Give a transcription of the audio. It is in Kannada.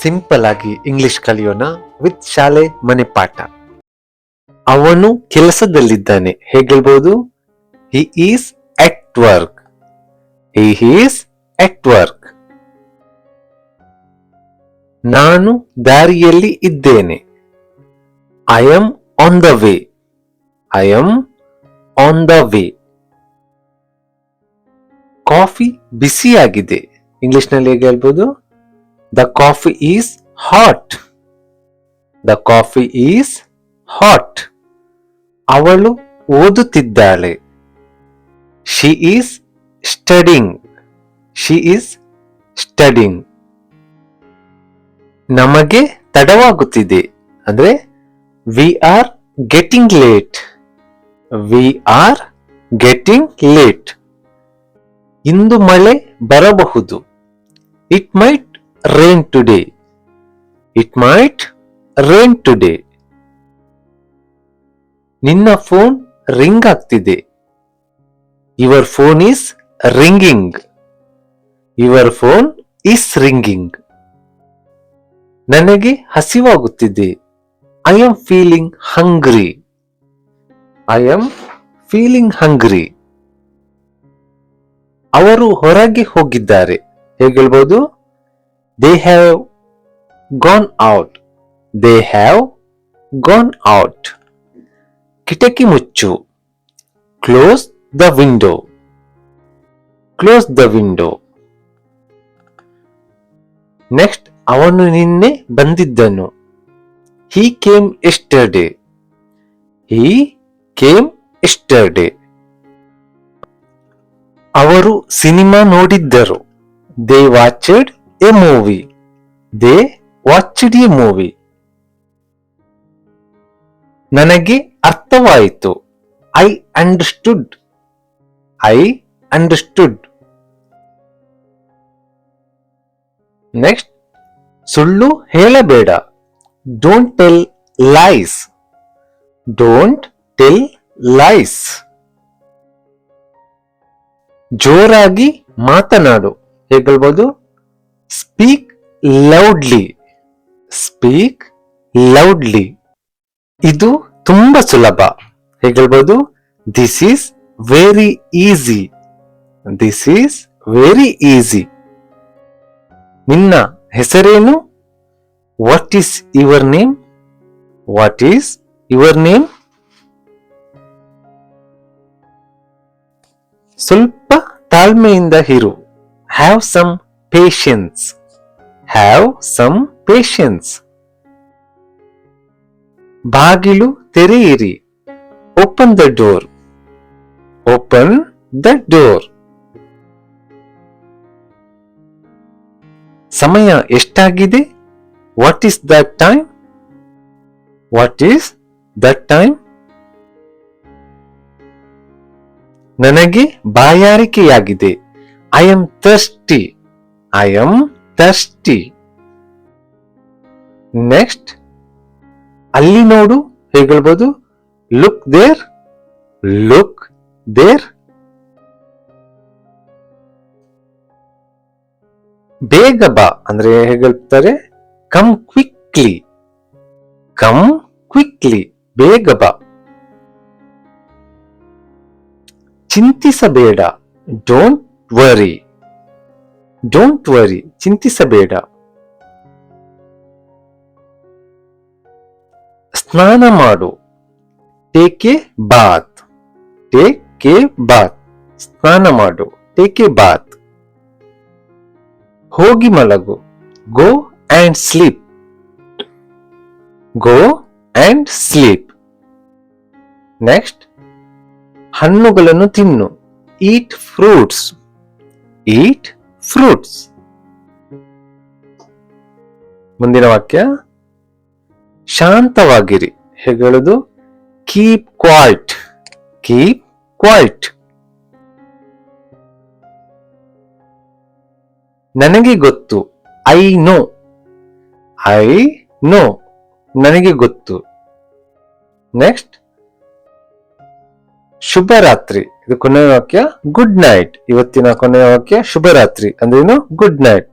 ಸಿಂಪಲ್ ಆಗಿ ಇಂಗ್ಲಿಷ್ ಕಲಿಯೋಣ ವಿತ್ ಶಾಲೆ ಮನೆ ಪಾಠ. ಅವನು ಕೆಲಸದಲ್ಲಿದ್ದಾನೆ ಹೇಗಿರ್ಬೋದು? He is at work. He is at work. ನಾನು ದಾರಿಯಲ್ಲಿ ಇದ್ದೇನೆ. I am on the way. I am on the way. Coffee ಬಿಸಿಯಾಗಿದೆ. ಇಂಗ್ಲಿಷ್ ನಲ್ಲಿ ಹೇಗೆ ಹೇಳ್ಬೋದು? The coffee is hot. The coffee is hot. ಅವಳು ಓದುತ್ತಿದ್ದಾಳೆ. She is studying. She is studying. ನಮಗೆ ತಡವಾಗುತ್ತಿದೆ ಅಂದ್ರೆ we are getting late. We are getting late. ಇಂದು ಮಳೆ ಬರಬಹುದು. It might rain today. It might rain today. ನಿನ್ನ ಫೋನ್ ರಿಂಗ್ ಆಗ್ತಿದೆ. Your phone is ringing. Your phone is ringing. ನನಗೆ ಹಸಿವಾಗುತ್ತಿದೆ. I am feeling hungry. I am feeling hungry. ಅವರು ಹೊರಗೆ ಹೋಗಿದ್ದಾರೆ ಹೇಗೆ ಹೇಳ್ಬೋದು? They have gone out. They have gone out. ಕಿಟಕಿ ಮುಚ್ಚು. Close the window. Close the window. Next, ಅವನು ನಿನ್ನೆ ಬಂದಿದ್ದನು. He came yesterday. He came yesterday. ಅವರು ಸಿನಿಮಾ ನೋಡಿದ್ದರು. They watched a movie. They watched a movie. ನನಗೆ ಅರ್ಥವಾಯಿತು. I understood. I understood. Next, ಸುಳ್ಳು ಹೇಳಬೇಡ. Don't tell lies. Don't tell lies. ಜೋರಾಗಿ ಮಾತನಾಡು ಹೇಗೆ ಹೇಳ್ಬೋದು? Speak loudly. Speak loudly. ಇದು ತುಂಬಾ ಸುಲಭ ಹೇಗೆ ಹೇಳ್ಬೋದು? This is very easy. This is very easy. ನಿನ್ನ ಹೆಸರೇನು? What is your name? What is your name? ಸ್ವಲ್ಪ ತಾಳ್ಮೆಯಿಂದ ಇರು. Have some patience. Have some patience. ಬಾಗಿಲು ತೆರೆಯಿರಿ. Open the door. Open the door. ಸಮಯ ಎಷ್ಟಾಗಿದೆ? What is the time? What is the time? ನನಗೆ ಬಾಯಾರಿಕೆಯಾಗಿದೆ. I am thirsty. I am thirsty. Next, ಅಲ್ಲಿ ನೋಡು ಹೇಗೆ ಹೇಳ್ಬೋದು? Look there. Look there. ಬೇಗ ಬಾ ಅಂದ್ರೆ ಹೇಗೆ ಹೇಳ್ತಾರೆ? Come quickly. Come quickly. ಬೇಗ ಬಾ. ಚಿಂತಿಸಬೇಡ. Don't worry. Don't worry. ಚಿಂತಿಸಬೇಡ. ಸ್ನಾನ ಮಾಡು. Take a bath. Take a bath. ಸ್ನಾನ ಮಾಡು. Take a bath. ಹೋಗಿ ಮಲಗು. Go and sleep. Go and sleep. Next, ಹಣ್ಣುಗಳನ್ನು ತಿನ್ನು. Eat fruits. Eat fruits. ಮುಂದಿನ ವಾಕ್ಯ, ಶಾಂತವಾಗಿರಿ ಹೇಗೆ ಹೇಳುದು? Keep quiet. Keep quiet. ನನಗೆ ಗೊತ್ತು. I know. I know. ನನಗೆ ಗೊತ್ತು. ನೆಕ್ಸ್ಟ್, ಶುಭರಾತ್ರಿ. ಇದು ಕೊನೆಯ ವಾಕ್ಯ ಗುಡ್ ನೈಟ್. ಇವತ್ತಿನ ಕೊನೆಯ ವಾಕ್ಯ ಶುಭರಾತ್ರಿ ಅಂದ್ರೇನು? Good night.